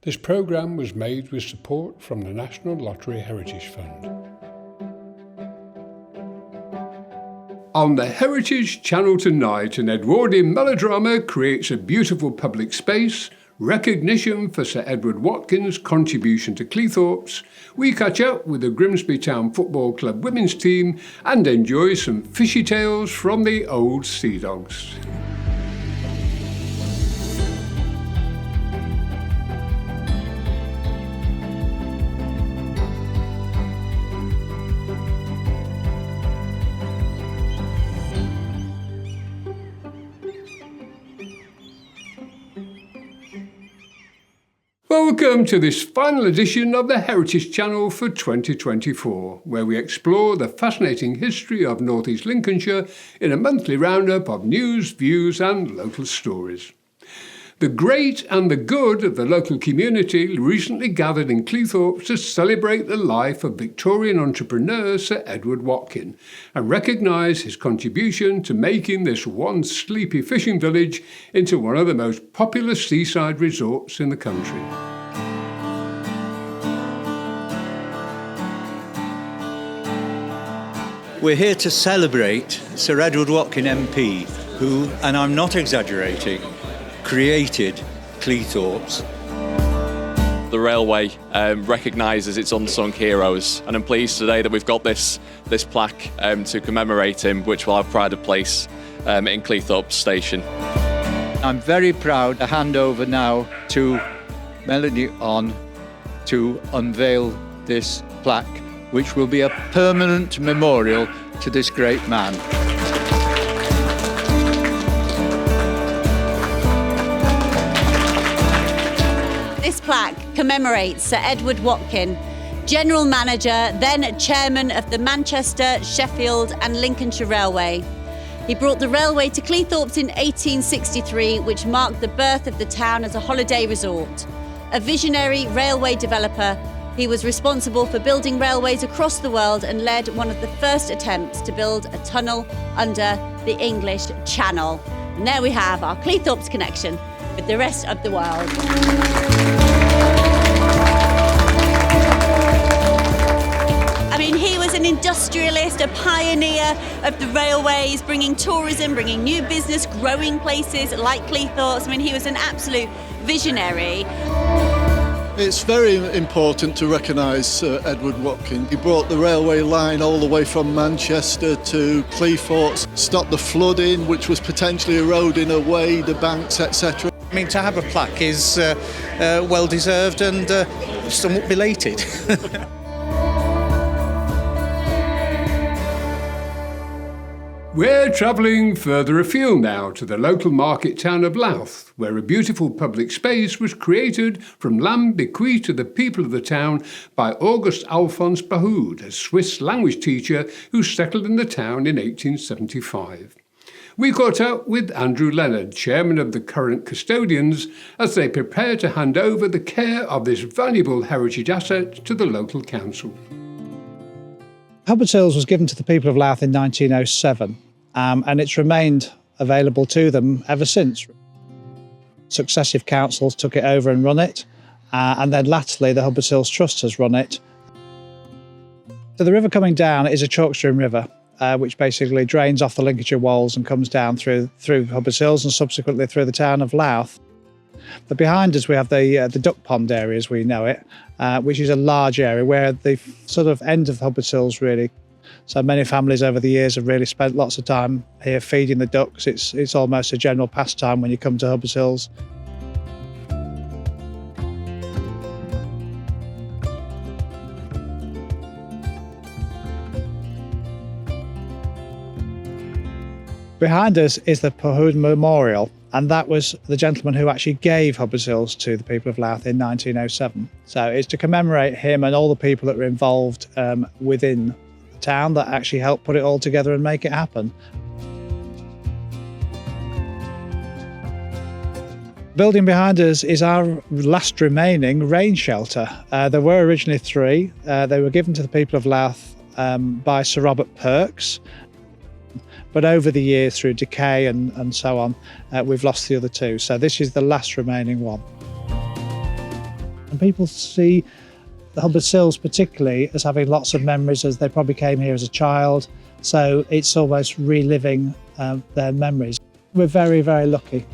This programme was made with support from the National Lottery Heritage Fund. On the Heritage Channel tonight, an Edwardian melodrama creates a beautiful public space, recognition for Sir Edward Watkin's contribution to Cleethorpes. We catch up with the Grimsby Town Football Club women's team and enjoy some fishy tales from the old Sea Dogs. Welcome to this final edition of the Heritage Channel for 2024, where we explore the fascinating history of North East Lincolnshire in a monthly roundup of news, views and local stories. The great and the good of the local community recently gathered in Cleethorpes to celebrate the life of Victorian entrepreneur Sir Edward Watkin and recognise his contribution to making this once sleepy fishing village into one of the most popular seaside resorts in the country. We're here to celebrate Sir Edward Watkin MP, who, and I'm not exaggerating, created Cleethorpes. The railway recognises its unsung heroes, and I'm pleased today that we've got this plaque to commemorate him, which will have pride of place in Cleethorpes Station. I'm very proud to hand over now to Melanie On to unveil this plaque, which will be a permanent memorial to this great man. This plaque commemorates Sir Edward Watkin, General Manager, then Chairman of the Manchester, Sheffield and Lincolnshire Railway. He brought the railway to Cleethorpes in 1863, which marked the birth of the town as a holiday resort. A visionary railway developer, he was responsible for building railways across the world and led one of the first attempts to build a tunnel under the English Channel. And there we have our Cleethorpes connection with the rest of the world. I mean, he was an industrialist, a pioneer of the railways, bringing tourism, bringing new business, growing places like Cleethorpes. I mean, he was an absolute visionary. It's very important to recognise Sir Edward Watkin. He brought the railway line all the way from Manchester to Cleethorpes, stopped the flooding, which was potentially eroding away the banks, etc. I mean, to have a plaque is well deserved and somewhat belated. We're travelling further afield now to the local market town of Louth, where a beautiful public space was created from land bequeathed to the people of the town by August Alphonse Bahoud, a Swiss language teacher who settled in the town in 1875. We caught up with Andrew Leonard, chairman of the current Custodians, as they prepare to hand over the care of this valuable heritage asset to the local council. Hubbard was given to the people of Louth in 1907 and it's remained available to them ever since. Successive councils took it over and run it, and then latterly the Hubbard Trust has run it. So the river coming down is a chalk stream river, which basically drains off the Lincolnshire Wolds and comes down through Hubbard and subsequently through the town of Louth. But behind us we have the duck pond area as we know it, which is a large area where the sort of end of Hubbard Hills really. So many families over the years have really spent lots of time here feeding the ducks. It's almost a general pastime when you come to Hubbard Hills. Behind us is the Bahoud Memorial, and that was the gentleman who actually gave Hubbard Hills to the people of Louth in 1907. So it's to commemorate him and all the people that were involved within the town that actually helped put it all together and make it happen. Building behind us is our last remaining rain shelter. There were originally 3. They were given to the people of Louth by Sir Robert Perks. But over the years, through decay and so on, we've lost the other 2. So this is the last remaining one. And people see the Hubbard Sills particularly as having lots of memories, as they probably came here as a child. So it's almost reliving their memories. We're very, very lucky.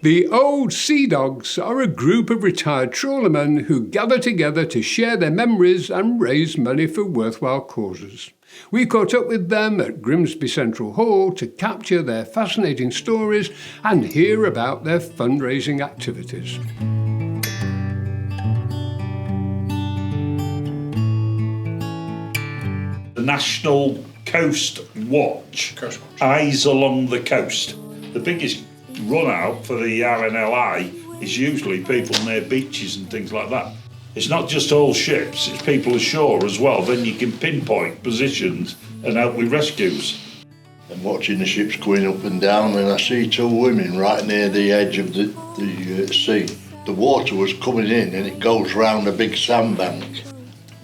The Old Sea Dogs are a group of retired trawlermen who gather together to share their memories and raise money for worthwhile causes. We caught up with them at Grimsby Central Hall to capture their fascinating stories and hear about their fundraising activities. The National Coast Watch, Eyes Along the Coast. The biggest run out for the RNLI is usually people near beaches and things like that. It's not just all ships, it's people ashore as well. Then you can pinpoint positions and help with rescues. I'm watching the ships going up and down, and I see two women right near the edge of the sea. The water was coming in and it goes round a big sandbank.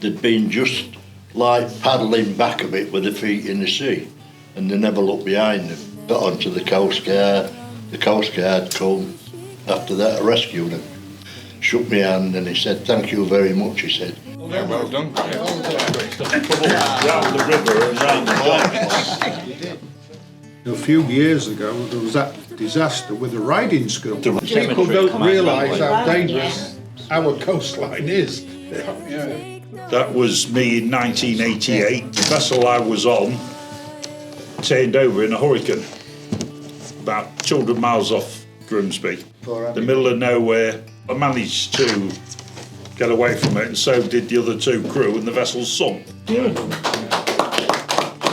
They'd been just like paddling back a bit with their feet in the sea, and they never looked behind them. Got onto the Coast Guard. The Coast Guard come after that to rescue them. Shook my hand and he said, "Thank you very much," he said. Yeah, well done. Come up round the river and round the docks. A few years ago, there was that disaster with the riding school. People don't realise how dangerous our coastline is. That was me in 1988. The vessel I was on turned over in a hurricane, about 200 miles off Grimsby, the middle of nowhere. I managed to get away from it, and so did the other two crew, and the vessel sunk.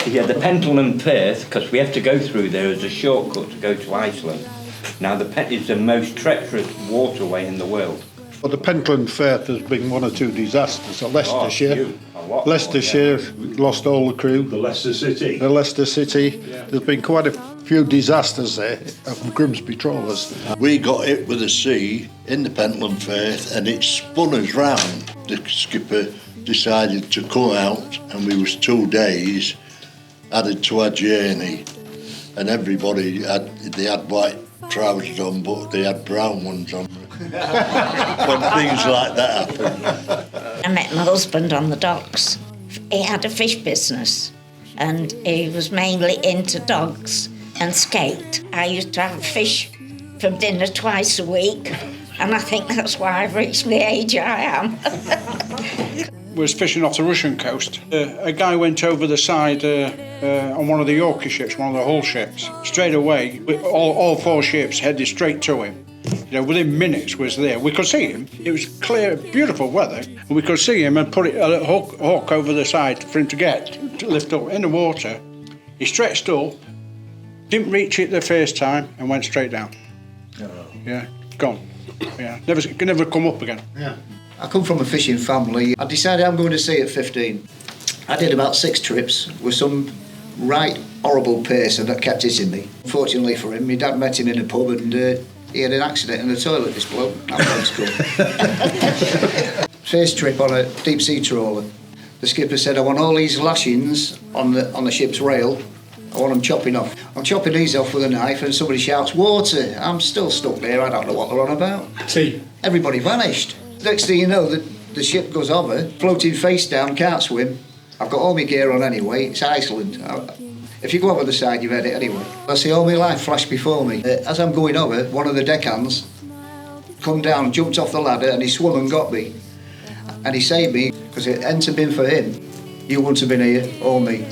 Yeah, the Pentland Firth, because we have to go through there as a shortcut to go to Iceland. Now, is the most treacherous waterway in the world. Well, the Pentland Firth has been one or two disasters. Leicestershire, lost all the crew. The Leicester City. Yeah. There's been quite a few disasters there of Grimsby trawlers. We got hit with the sea in the Pentland Firth and it spun us round. The skipper decided to cut out, and we was 2 days added to our journey, and everybody had white trousers on, but they had brown ones on. When things like that happen. I met my husband on the docks. He had a fish business and he was mainly into dogs and skate. I used to have fish for dinner twice a week, and I think that's why I've reached the age I am. Was fishing off the Russian coast. A guy went over the side on one of the Yorker ships, one of the Hull ships. Straight away, all four ships headed straight to him. Within minutes was there. We could see him. It was clear, beautiful weather. And we could see him and put a hook over the side for him to lift up in the water. He stretched up, didn't reach it the first time, and went straight down. Yeah, gone. Yeah, never come up again. Yeah. I come from a fishing family. I decided I'm going to sea at 15. I did about 6 trips with some right horrible person that kept hitting me. Fortunately for him, my dad met him in a pub and he had an accident in the toilet, this bloke. First trip on a deep sea trawler. The skipper said, "I want all these lashings on the ship's rail. I want them chopping off." I'm chopping these off with a knife and somebody shouts, "Water!" I'm still stuck there, I don't know what they're on about. Tea. Everybody vanished. Next thing you know, the ship goes over, floating face down, can't swim. I've got all my gear on anyway, it's Iceland. If you go over the side, you've had it anyway. I see all my life flash before me. As I'm going over, one of the deckhands come down, jumped off the ladder, and he swung and got me. And he saved me, because it hadn't have been for him, you wouldn't have been here, or me.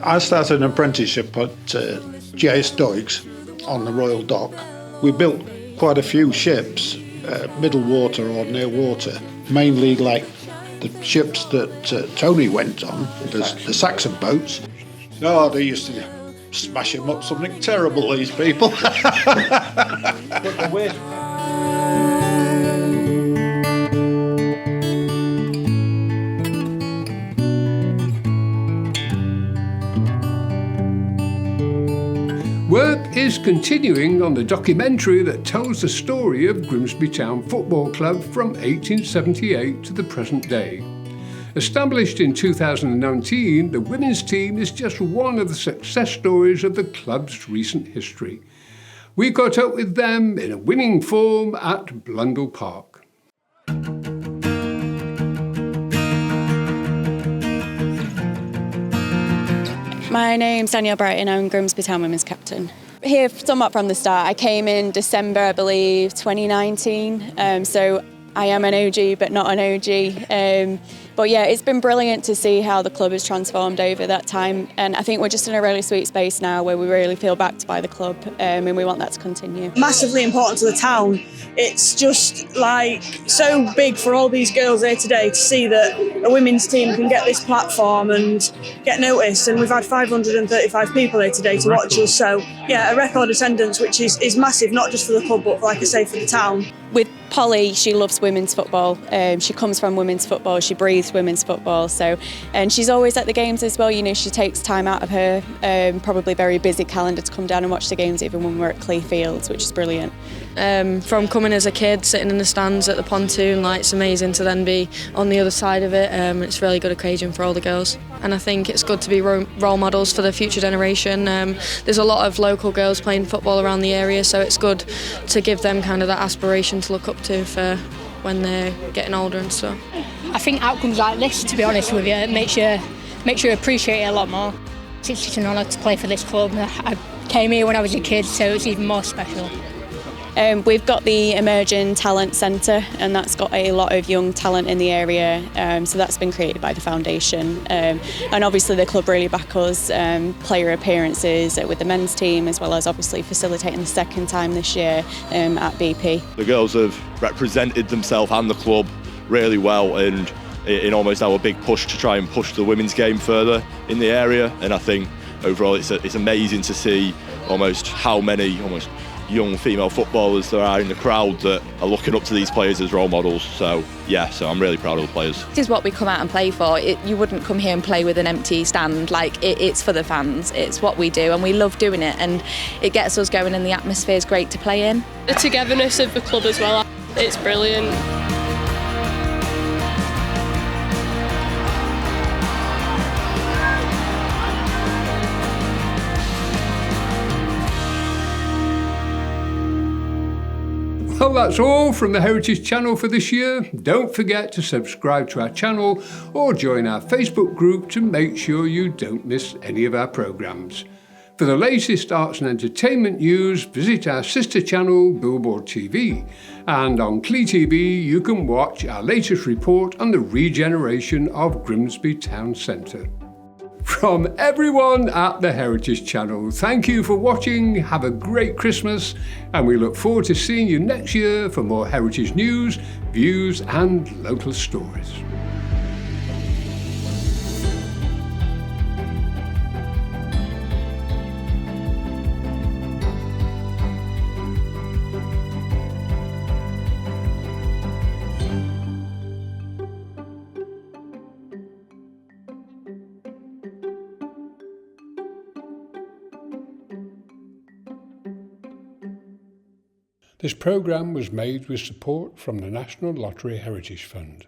I started an apprenticeship at J.S. Doig's on the Royal Dock. We built quite a few ships, middle water or near water, mainly like the ships that Tony went on, the Saxon boats. Oh, they used to smash them up, something terrible, these people. Work is continuing on the documentary that tells the story of Grimsby Town Football Club from 1878 to the present day. Established in 2019, the women's team is just one of the success stories of the club's recent history. We caught up with them in a winning form at Blundell Park. My name's Danielle Brighton, I'm Grimsby Town Women's captain. Here somewhat from the start. I came in December, I believe, 2019, so I am an OG but not an OG. But yeah, it's been brilliant to see how the club has transformed over that time, and I think we're just in a really sweet space now where we really feel backed by the club, and we want that to continue. Massively important to the town. It's just like so big for all these girls here today to see that a women's team can get this platform and get noticed, and we've had 535 people here today to watch us, so yeah, a record attendance, which is massive, not just for the club but like I say for the town. With Polly, she loves women's football. She comes from women's football, she breathes women's football, and she's always at the games as well. You know, she takes time out of her probably very busy calendar to come down and watch the games, even when we're at Clee Fields, which is brilliant. From coming as a kid, sitting in the stands at the pontoon, like, it's amazing to then be on the other side of it. It's a really good occasion for all the girls, and I think it's good to be role models for the future generation. There's a lot of local girls playing football around the area, so it's good to give them kind of that aspiration to look up to for when they're getting older and stuff. I think outcomes like this, to be honest with you, makes you appreciate it a lot more. It's just an honour to play for this club. I came here when I was a kid, so it's even more special. We've got the Emerging Talent Centre, and that's got a lot of young talent in the area, so that's been created by the foundation, and obviously the club really back us, player appearances with the men's team, as well as obviously facilitating the second time this year at BP. The girls have represented themselves and the club really well, and in almost our big push to try and push the women's game further in the area, and I think overall it's amazing to see almost how many young female footballers there are in the crowd that are looking up to these players as role models. So I'm really proud of the players. This is what we come out and play for. You wouldn't come here and play with an empty stand. It's for the fans. It's what we do, and we love doing it, and it gets us going, and the atmosphere is great to play in. The togetherness of the club as well, it's brilliant. Well, that's all from the Heritage Channel for this year. Don't forget to subscribe to our channel or join our Facebook group to make sure you don't miss any of our programmes. For the latest arts and entertainment news, visit our sister channel, Billboard TV. And on Clee TV, you can watch our latest report on the regeneration of Grimsby Town Centre. From everyone at the Heritage Channel, thank you for watching, have a great Christmas, and we look forward to seeing you next year for more heritage news, views and local stories. This programme was made with support from the National Lottery Heritage Fund.